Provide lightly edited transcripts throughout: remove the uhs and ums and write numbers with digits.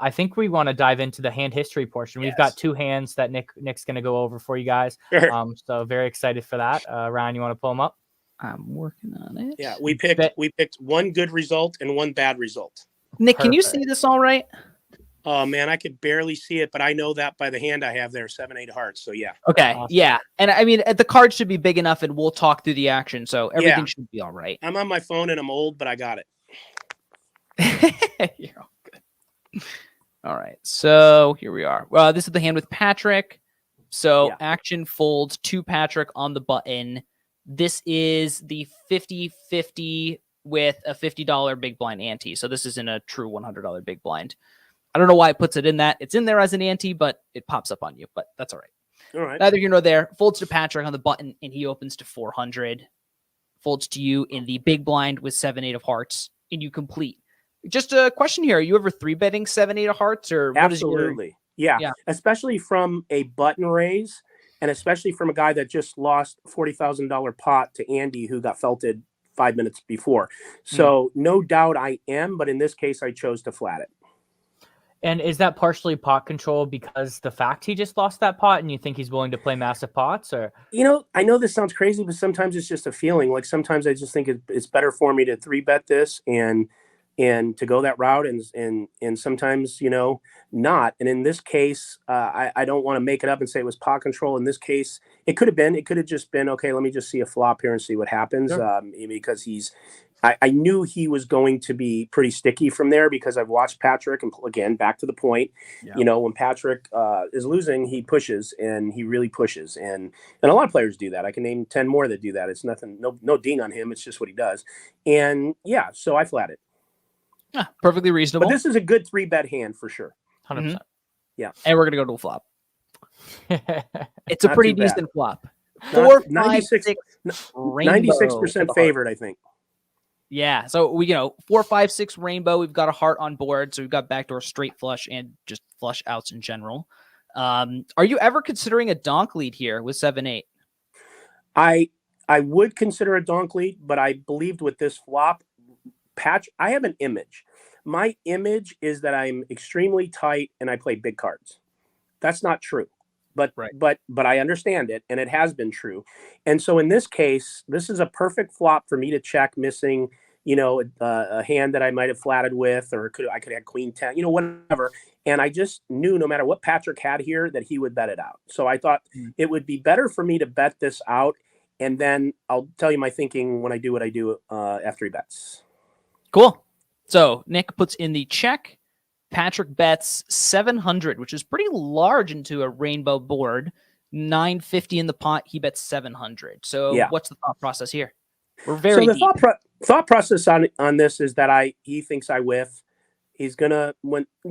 I think we want to dive into the hand history portion. We've got two hands that Nick's going to go over for you guys. Sure. So very excited for that. Ryan, you want to pull them up? I'm working on it. Yeah, we picked one good result and one bad result. Nick, can you see this all right? Oh man, I could barely see it, but I know that by the hand I have there, 7-8 hearts. So yeah. Okay. Awesome. Yeah. And I mean, the card should be big enough and we'll talk through the action. So everything should be all right. I'm on my phone and I'm old, but I got it. You're all good. All right. So here we are. Well, this is the hand with Patrick. So action folds to Patrick on the button. This is the 50-50 with a $50 big blind ante. So this isn't a true $100 big blind. I don't know why it puts it in that. It's in there as an ante, but it pops up on you. But that's all right. All right. Neither here nor there. Folds to Patrick on the button, and he opens to 400. Folds to you in the big blind with 7-8 of hearts, and you complete. Just a question here. Are you ever 3-betting 7-8 of hearts? Or Absolutely. Yeah. Especially from a button raise, and especially from a guy that just lost $40,000 pot to Andy, who got felted 5 minutes before. So no doubt I am, but in this case, I chose to flat it. And is that partially pot control because the fact he just lost that pot and you think he's willing to play massive pots? Or, you know, I know this sounds crazy, but sometimes it's just a feeling. Like sometimes I just think it's better for me to 3-bet this and to go that route, and sometimes, you know, not. And in this case, I don't want to make it up and say it was pot control. In this case, it could have just been, okay, let me just see a flop here and see what happens. Sure. Because I knew he was going to be pretty sticky from there because I've watched Patrick, and again, back to the point, you know, when Patrick is losing, he pushes, and he really pushes. And a lot of players do that. I can name 10 more that do that. It's nothing, no ding on him. It's just what he does. And yeah, so I flat it. Yeah, perfectly reasonable. But this is a good 3-bet hand for sure. 100%. Yeah. And we're going to go to a flop. It's a Not pretty too bad. decent flop. 4, 5, 96, 6, rainbow 96% favored, I think. Yeah. So we, 4, 5, 6 rainbow. We've got a heart on board. So we've got backdoor straight flush and just flush outs in general. Are you ever considering a donk lead here with 7-8? I would consider a donk lead, but I believed with this flop, I have an image. My image is that I'm extremely tight and I play big cards. That's not true, but I understand it, and it has been true. And so in this case, this is a perfect flop for me to check missing, a hand that I might have flatted with, or I could have queen 10, whatever. And I just knew no matter what Patrick had here that he would bet it out. So I thought it would be better for me to bet this out, and then I'll tell you my thinking when I do what I do after he bets. Cool. So Nick puts in the check. Patrick bets 700, which is pretty large into a rainbow board. 950 in the pot. He bets 700. So what's the thought process here? We're very deep. Thought process on this is that he thinks I whiff. He's gonna,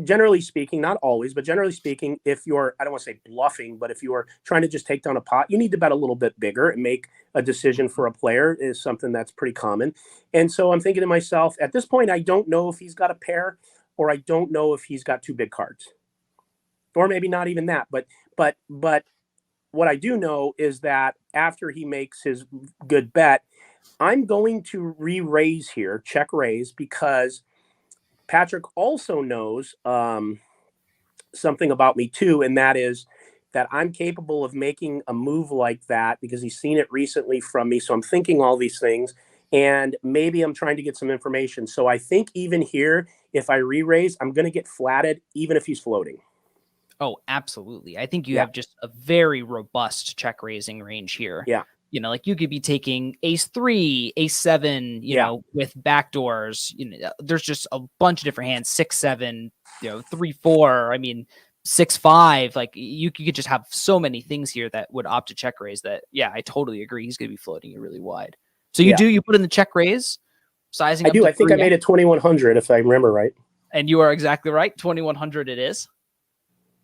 generally speaking, not always, but generally speaking, if you're, I don't want to say bluffing, but if you're trying to just take down a pot, you need to bet a little bit bigger and make a decision for a player is something that's pretty common. And so I'm thinking to myself, at this point, I don't know if he's got a pair, or I don't know if he's got 2 big cards, or maybe not even that. But what I do know is that after he makes his good bet, I'm going to re-raise here, check raise, because Patrick also knows something about me too, and that is that I'm capable of making a move like that because he's seen it recently from me. So I'm thinking all these things, and maybe I'm trying to get some information. So I think even here, if I re-raise, I'm going to get flatted, even if he's floating. Oh, absolutely. I think you have just a very robust check raising range here. Yeah. Like you could be taking ace 3, ace 7, with backdoors. There's just a bunch of different hands, 6, 7, 3, 4. I mean, 6, 5. Like you could just have so many things here that would opt to check raise that. Yeah, I totally agree. He's going to be floating you really wide. So you put in the check raise, sizing. I do. I think I made it 2,100 if I remember right. And you are exactly right. 2,100 it is.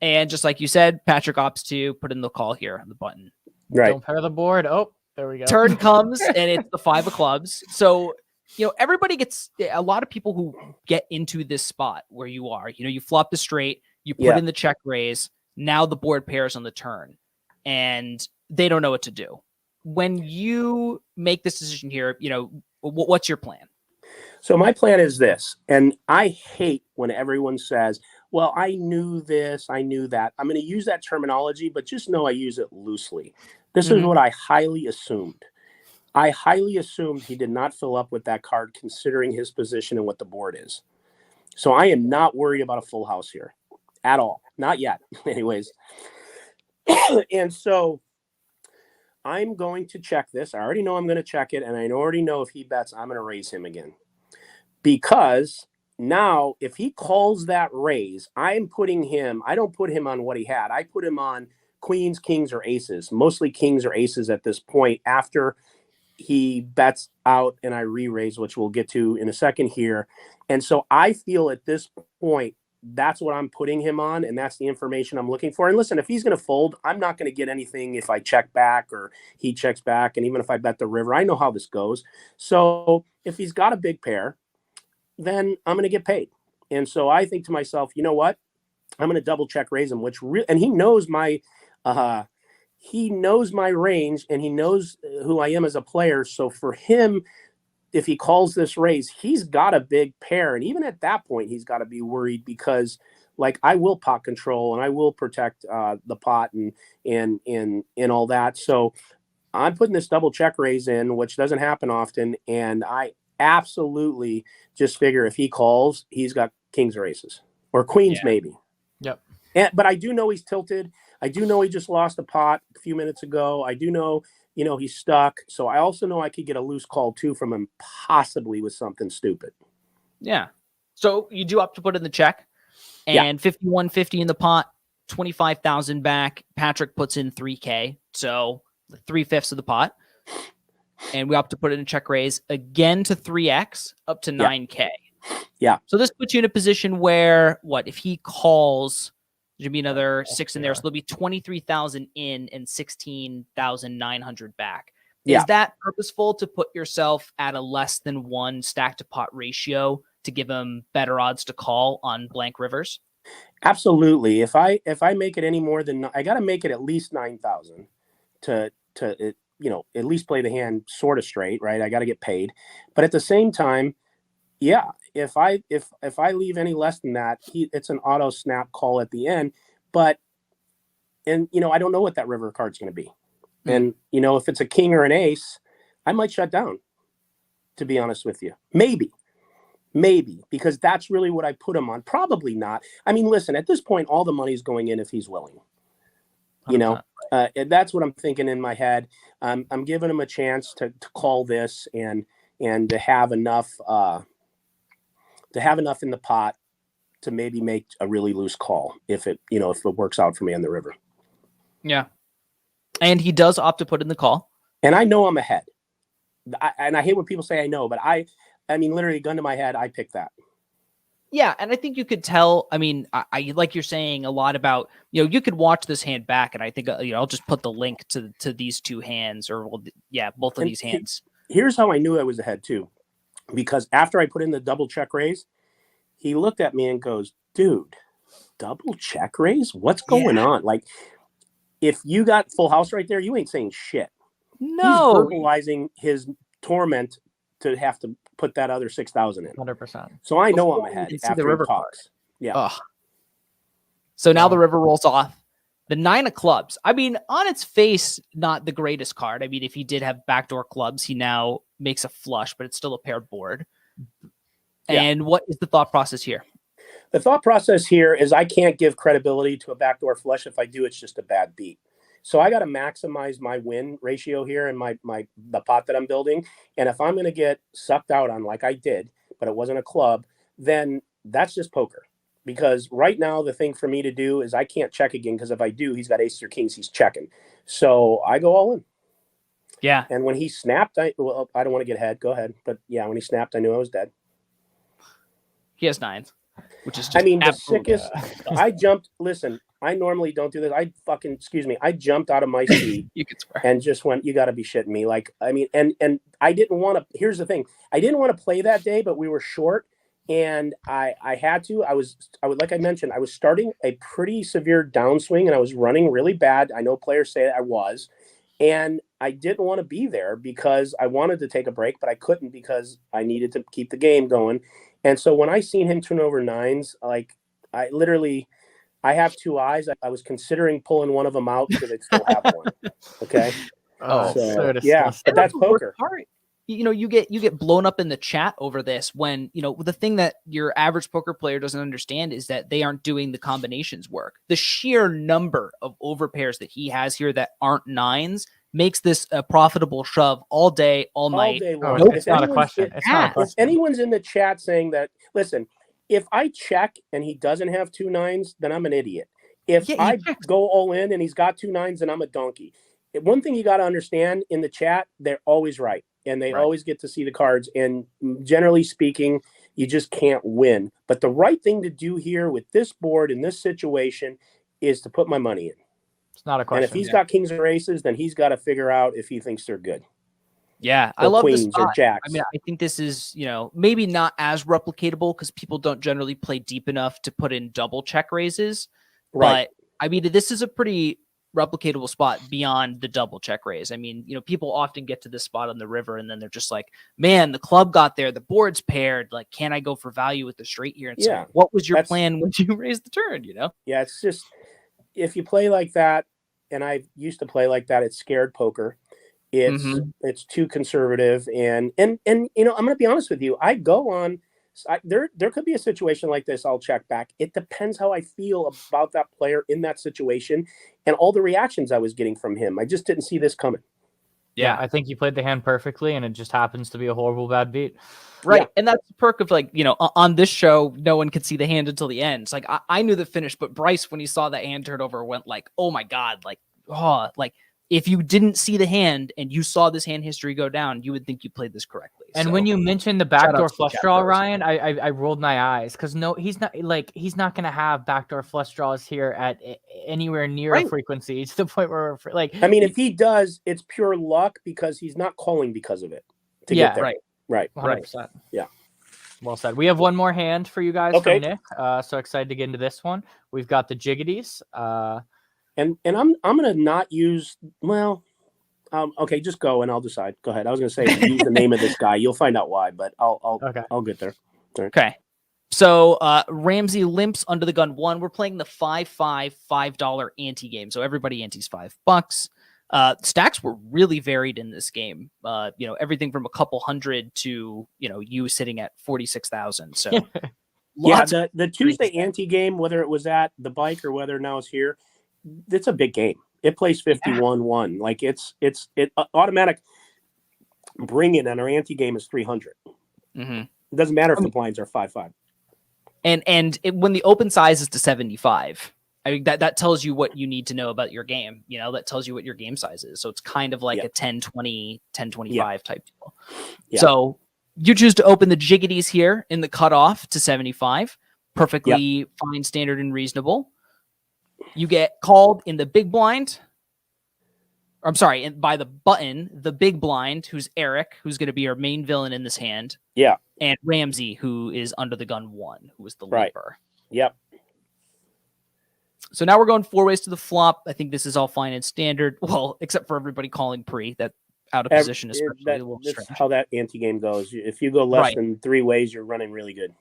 And just like you said, Patrick opts to put in the call here on the button. Right. Don't pair the board. Oh, there we go. Turn comes and it's the 5 of clubs. So everybody gets, a lot of people who get into this spot where you are, you flop the straight, you put in the check raise, now the board pairs on the turn, and they don't know what to do. When you make this decision here, what's your plan? So my plan is this, and I hate when everyone says, well, I knew this, I knew that. I'm going to use that terminology, but just know I use it loosely. This is what I highly assumed. I highly assumed he did not fill up with that card considering his position and what the board is. So I am not worried about a full house here at all. Not yet, anyways. And so I'm going to check this. I already know I'm going to check it, and I already know if he bets, I'm going to raise him again. Because now, if he calls that raise, I'm putting him, I don't put him on what he had. I put him on queens, kings, or aces, mostly kings or aces at this point after he bets out and I re-raise, which we'll get to in a second here. And so I feel at this point, that's what I'm putting him on, and that's the information I'm looking for. And listen, if he's going to fold, I'm not going to get anything if I check back or he checks back. And even if I bet the river, I know how this goes. So if he's got a big pair, then I'm going to get paid. And so I think to myself, you know what? I'm going to double check raise him, and he knows my range, and he knows who I am as a player. So for him, if he calls this raise, he's got a big pair. And even at that point, he's got to be worried because I will pot control and I will protect the pot and all that. So I'm putting this double check raise in, which doesn't happen often. And I absolutely just figure if he calls, he's got kings or aces or queens, maybe. Yep. But I do know he's tilted. I do know he just lost a pot a few minutes ago. I do know, he's stuck. So I also know I could get a loose call too from him, possibly with something stupid. Yeah. So you do opt to put in the check, and 5150 in the pot, 25,000 back. Patrick puts in 3K, so 3/5 of the pot. And we opt to put in a check raise again to 3x up to 9K. Yeah. So this puts you in a position where, if he calls, there'd be another 6 in there. So there'll be 23,000 in and 16,900 back. Yeah. Is that purposeful to put yourself at a less than 1 stack to pot ratio to give him better odds to call on blank rivers? Absolutely. If I make it any more than, I got to make it at least 9,000 to at least play the hand sort of straight, right? I got to get paid. But at the same time, if I leave any less than that, it's an auto snap call at the end. But I don't know what that river card's going to be. And if it's a king or an ace, I might shut down, to be honest with you. Maybe, because that's really what I put him on. Probably not. I mean, listen, at this point, all the money's going in if he's willing. That's what I'm thinking in my head. I'm giving him a chance to call this and to have enough in the pot to maybe make a really loose call if it works out for me on the river. Yeah. And he does opt to put in the call. And I know I'm ahead. I hate when people say I know, but I mean, literally gun to my head, I picked that. Yeah, and I think you could tell, I mean, I like you're saying a lot about, you could watch this hand back, and I think, I'll just put the link to these two hands, or, both of these hands. Here's how I knew I was ahead, too. Because after I put in the double check raise, he looked at me and goes, dude, double check raise? What's going on? If you got full house right there, you ain't saying shit. No. He's verbalizing his torment to have to put that other 6,000 in. 100%. So I know I'm ahead after the river talks. Yeah. Ugh. So now the river rolls off. The 9 of clubs. I mean, on its face, not the greatest card. I mean, if he did have backdoor clubs, he now makes a flush, but it's still a paired board. Yeah. And what is the thought process here? The thought process here is I can't give credibility to a backdoor flush. If I do, it's just a bad beat. So I got to maximize my win ratio here in the pot that I'm building. And if I'm going to get sucked out on like I did, but it wasn't a club, then that's just poker. Because right now the thing for me to do is I can't check again, because if I do, he's got aces or kings, he's checking. So I go all in. Yeah. And when he snapped, I don't want to get ahead. Go ahead. But yeah, when he snapped, I knew I was dead. He has 9s. which is I just mean, the absolutely sickest. disgusting. I jumped. Listen, I normally don't do this. I jumped out of my seat You could swear. and just went, you got to be shitting me. Like, I mean, and I didn't want to. Here's the thing, I didn't want to play that day, but we were short, and I had to. Like I mentioned, I was starting a pretty severe downswing, and I was running really bad. I know players say I was, and I didn't want to be there because I wanted to take a break, but I couldn't because I needed to keep the game going. And so when I seen him turn over nines, like I literally. I have two eyes. I was considering pulling one of them out so they'd still have one. Okay. Oh, So, disgusting. yeah, but that's the worst poker. part. You get blown up in the chat over this when, the thing that your average poker player doesn't understand is that they aren't doing the combinations work. The sheer number of overpairs that he has here that aren't nines makes this a profitable shove all day, all night. All day Oh, long. it's not a question. It's not a If question. anyone's in the chat saying that, listen, if I check and he doesn't have two nines, then I'm an idiot. If I go all in and he's got two nines, then I'm a donkey. One thing you got to understand in the chat, they're always right. And they always get to see the cards. And generally speaking, you just can't win. But the right thing to do here with this board in this situation is to put my money in. It's not a question. And if he's got kings or aces, then he's got to figure out if he thinks they're good. Yeah, or I love queens this spot. or jacks. I mean, I think this is, maybe not as replicatable because people don't generally play deep enough to put in double check raises. Right. But I mean, this is a pretty replicatable spot beyond the double check raise. I mean, people often get to this spot on the river and then they're just like, man, the club got there, the board's paired. Like, can I go for value with the straight here? And so what was your plan when you raised the turn, Yeah, it's just, if you play like that, and I used to play like that, it's scared poker. It's too conservative. And I'm going to be honest with you. I go on, there could be a situation like this. I'll check back. It depends how I feel about that player in that situation and all the reactions I was getting from him. I just didn't see this coming. Yeah, I think you played the hand perfectly, and it just happens to be a horrible bad beat. Right. Yeah. And that's the perk of on this show, no one could see the hand until the end. It's like, I knew the finish, but Bryce, when he saw that hand turn over, went like, oh my God, if you didn't see the hand and you saw this hand history go down, you would think you played this correctly. And when you mentioned the backdoor flush draw, Ryan, I rolled my eyes because he's not going to have backdoor flush draws here at anywhere near a frequency to the point where I mean, if he does, it's pure luck because he's not calling because of it to get there. Right. 100%. Yeah. Well said. We have one more hand for you guys from Nick. So excited to get into this one. We've got the jiggities. And I'm gonna not use okay, just go and I'll decide. Go ahead. I was gonna say use the name of this guy. You'll find out why, but I'll get there. Right. Okay. So Ramsey limps under the gun 1. We're playing the 5-5 $5 ante game. So everybody antes $5. Stacks were really varied in this game. Everything from a couple hundred to you sitting at 46,000. So yeah, the Tuesday ante game, whether it was at the bike or whether now it's here. It's a big game. It plays 51-1. Like it's automatic bring in on our ante game is 300. It doesn't matter if the blinds are 5-5. And when the open size is to 75, I mean that tells you what you need to know about your game. That tells you what your game size is. So it's kind of like a 10-20, 10-25 type deal. Yeah. So you choose to open the jiggities here in the cutoff to 75. Perfectly fine, standard, and reasonable. You get called in the big blind. I'm sorry, by the button, the big blind, who's Eric, who's going to be our main villain in this hand. Yeah. And Ramsey, who is under the gun 1, who is the leaper. Yep. So now we're going 4 ways to the flop. I think this is all fine and standard. Well, except for everybody calling pre. That out of position is a little strange. That's how that ante game goes. If you go less than 3 ways, you're running really good.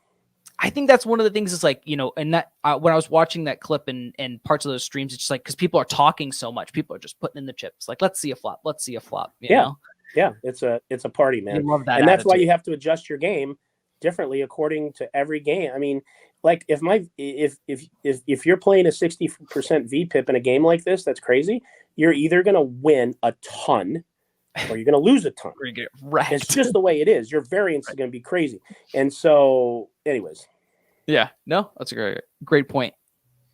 I think that's one of the things is and that when I was watching that clip and parts of those streams, it's just because people are talking so much, people are just putting in the chips. Like, let's see a flop. Let's see a flop. You know? Yeah. It's a party, man. I love that. And that's why you have to adjust your game differently according to every game. I mean, like if you're playing a 60% VPIP in a game like this, that's crazy. You're either going to win a ton or you're going to lose a ton. Or you get wrecked. It's just the way it is. Your variance is going to be crazy. And so, anyways. Yeah, no, that's a great point.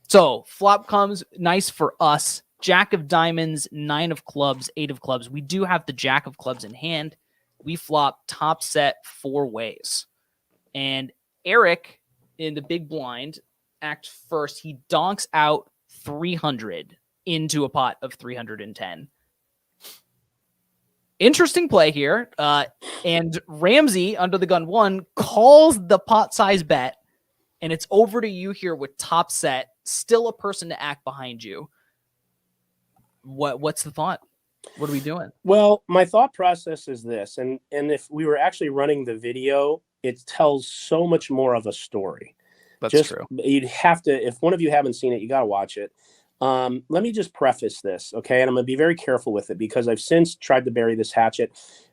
So flop comes nice for us. Jack of diamonds, 9 of clubs, 8 of clubs. We do have the Jack of clubs in hand. We flop top set 4 ways. And Eric in the big blind, act first, he donks out 300 into a pot of 310. Interesting play here. And Ramsey, under the gun 1, calls the pot size bet, and it's over to you here with top set, still a person to act behind you. What's the thought? What are we doing? Well, my thought process is this, and if we were actually running the video, it tells so much more of a story. That's true. You'd have to, if one of you haven't seen it, you got to watch it. Let me just preface this, okay? And I'm going to be very careful with it because I've since tried to bury this hatchet.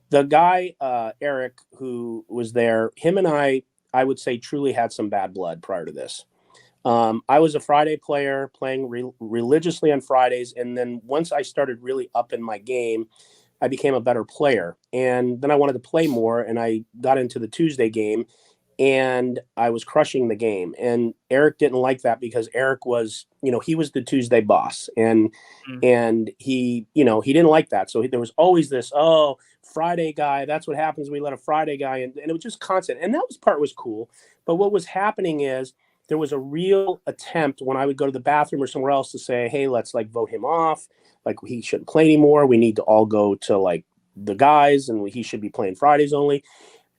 The guy, Eric, who was there, him and I would say truly had some bad blood prior to this. I was a Friday player playing religiously on Fridays. And then once I started really up in my game, I became a better player. And then I wanted to play more. And I got into the Tuesday game and I was crushing the game. And Eric didn't like that because Eric was, he was the Tuesday boss. And he, he didn't like that. So there was always this, Friday guy. That's what happens. We let a Friday guy in. And it was just constant. And that part was cool. But what was happening is, there was a real attempt when I would go to the bathroom or somewhere else to say, hey, let's vote him off. He shouldn't play anymore. We need to all go to the guys and he should be playing Fridays only.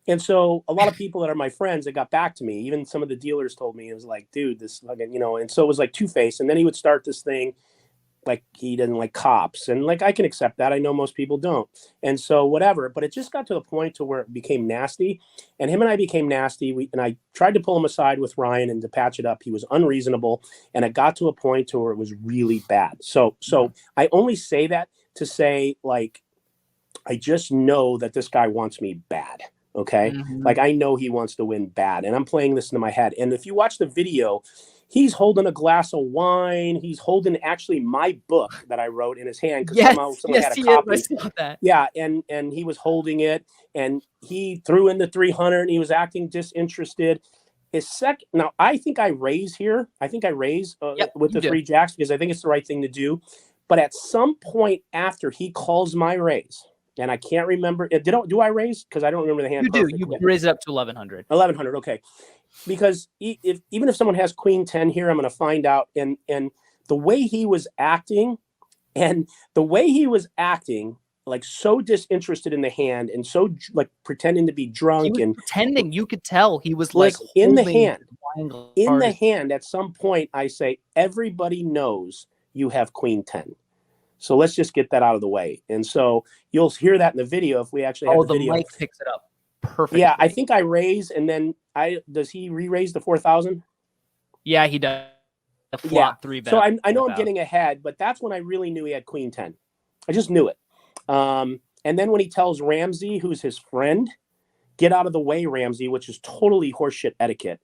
And so a lot of people that are my friends that got back to me, even some of the dealers told me, it was like, dude, this, and so it was two-faced. And then he would start this thing he didn't like cops. And I can accept that. I know most people don't. And so whatever, but it just got to the point to where it became nasty. And him and I became nasty. And I tried to pull him aside with Ryan and to patch it up. He was unreasonable. And it got to a point to where it was really bad. So I only say that to say, I just know that this guy wants me bad. Okay. I know he wants to win bad. And I'm playing this into my head. And if you watch the video, he's holding a glass of wine. He's holding actually my book that I wrote in his hand because someone had a copy. I saw that. Yeah, and he was holding it, and he threw in the 300, and he was acting disinterested. Now, I think I raise here. I think I raise with the 3 jacks because I think it's the right thing to do. But at some point after he calls my raise, and I can't remember. Do I raise? Because I don't remember the hand. You do. You raise it up to 1100. 1100. Okay. Because even if someone has Queen 10 here, I'm going to find out. And the way he was acting, so disinterested in the hand and so pretending to be drunk and pretending, you could tell he was in the hand. In the hand, at some point, I say, everybody knows you have Queen 10. So let's just get that out of the way. And so you'll hear that in the video if we actually have the video. Mic picks it up perfectly. Yeah, I think I raise, and then does he re-raise the 4,000? Yeah, he does. A flop 3 bet. So I know I'm getting ahead, but that's when I really knew he had Queen 10. I just knew it. And then when he tells Ramsey, who's his friend, get out of the way, Ramsey, which is totally horseshit etiquette.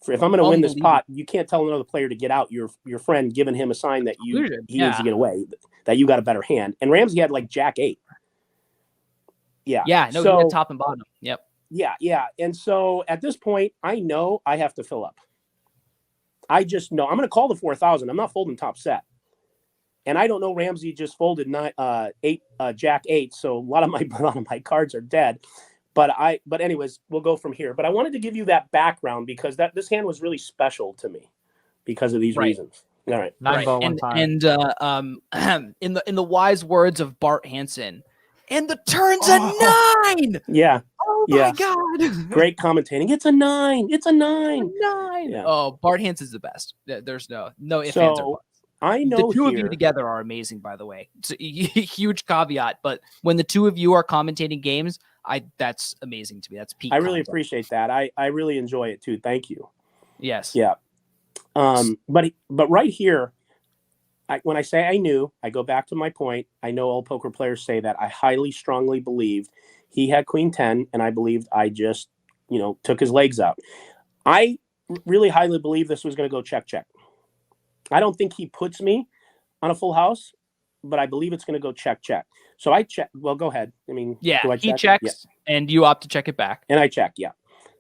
If I'm going to win this pot, you can't tell another player to get out. Your friend giving him a sign that he needs to get away, that you got a better hand. And Ramsey had Jack 8. Yeah. Yeah. No, he had top and bottom. Yep. Yeah. And so at this point, I know I have to fill up. I just know I'm going to call the 4,000. I'm not folding top set. And I don't know. Ramsey just folded Jack 8. So a lot of my cards are dead. But anyways, we'll go from here. But I wanted to give you that background because this hand was really special to me because of these reasons. All right. 9 ball one time. And in the wise words of Bart Hansen, and the turn's a 9. Yeah. Oh my God. Great commentating. It's a 9. It's a 9. 9. Yeah. Oh, Bart Hansen's the best. There's no ifs, ands, or buts. I know the two of you together are amazing, by the way. It's a huge caveat, but when the two of you are commentating games, that's amazing to me. That's peak. I really appreciate that. I really enjoy it too. Thank you. Yes. Yeah. But right here, when I say I knew, I go back to my point. I know all poker players say that. I highly, strongly believed he had Queen 10, and I believed I just, took his legs out. I really highly believe this was going to go check. I don't think he puts me on a full house, but I believe it's going to go check. So I check. Well, go ahead. I mean, yeah, do I check? He checks, and you opt to check it back. And I check, yeah.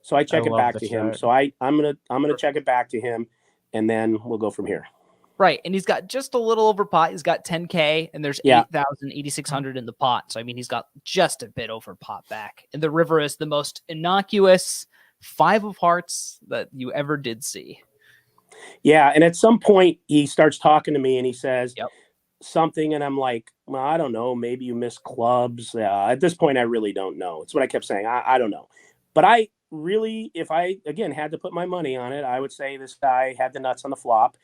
So I check it back to him. So I'm gonna check it back to him, and then we'll go from here. Right, and he's got just a little over pot. He's got 10K, and there's 8,000, 8,600 in the pot. So I mean, he's got just a bit over pot back. And the river is the most innocuous, 5 of hearts that you ever did see. Yeah, and at some point he starts talking to me and he says Yep. something, and I'm like, well, I don't know, maybe you miss clubs. At this point, I really don't know. It's what I kept saying. I don't know. But I really, if I, again, had to put my money on it, I would say this guy had the nuts on the flop,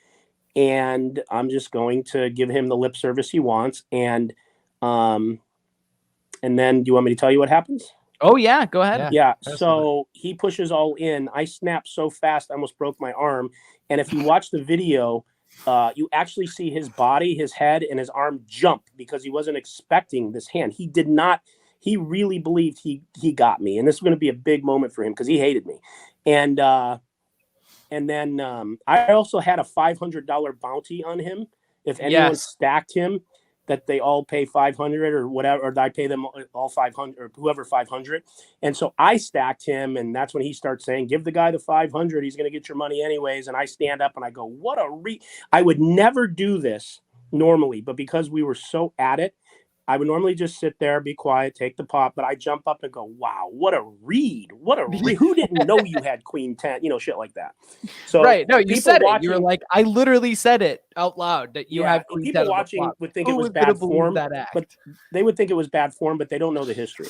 and I'm just going to give him the lip service he wants. And then do you want me to tell you what happens? Oh, yeah, go ahead. Yeah. So he pushes all in. I snapped so fast, I almost broke my arm. And if you watch the video, you actually see his body, his head, and his arm jump because he wasn't expecting this hand. He did not. He really believed he got me, and this was going to be a big moment for him because he hated me. And then I also had a $500 bounty on him if anyone stacked him. That they all pay 500 or whatever, or I pay them all 500 or whoever 500. And so I stacked him, and that's when he starts saying, give the guy the 500. He's going to get your money anyways. And I stand up and I go, what a I would never do this normally, but because we were so at it, I would normally just sit there, be quiet, take the pot, but I jump up and go, wow, what a read. What a read. Who didn't know you had queen 10, shit like that. So right. No, you said it. You were like, I literally said it out loud that you have queen 10. People watching would think it was bad form, but they would think it was bad form, but they don't know the history.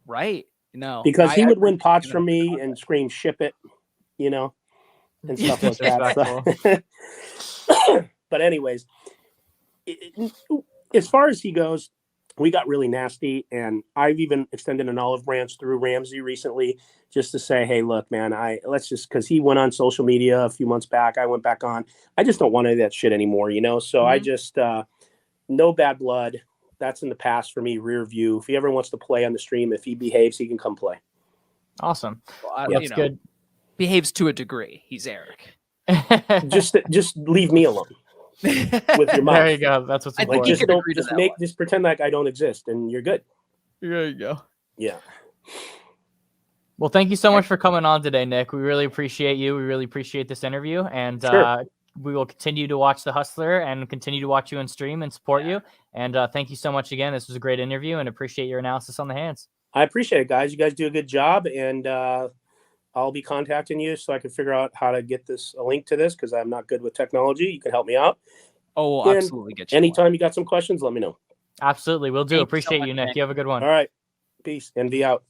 Right. No. Because he would win pots from me and scream, ship it, and stuff like that. So. But anyways, as far as he goes, we got really nasty, and I've even extended an olive branch through Ramsey recently just to say, hey, look, man, because he went on social media a few months back. I went back on. I just don't want any of that shit anymore, So I just, no bad blood. That's in the past for me, rear view. If he ever wants to play on the stream, if he behaves, he can come play. Awesome. Well, that's good. Behaves to a degree. He's Eric. Just leave me alone. With your mouth. There you go. That's what's important. Just pretend like I don't exist, and you're good. There you go. Yeah. Well, thank you so much for coming on today, Nick. We really appreciate you. We really appreciate this interview, and we will continue to watch The Hustler and continue to watch you on stream and support you. And thank you so much again. This was a great interview, and appreciate your analysis on the hands. I appreciate it, guys. You guys do a good job, and I'll be contacting you so I can figure out how to get a link to this because I'm not good with technology. You can help me out. Oh, we'll absolutely get you. Anytime you got some questions, let me know. Absolutely. We'll do. Appreciate you, Nick. You have a good one. All right. Peace. NV out.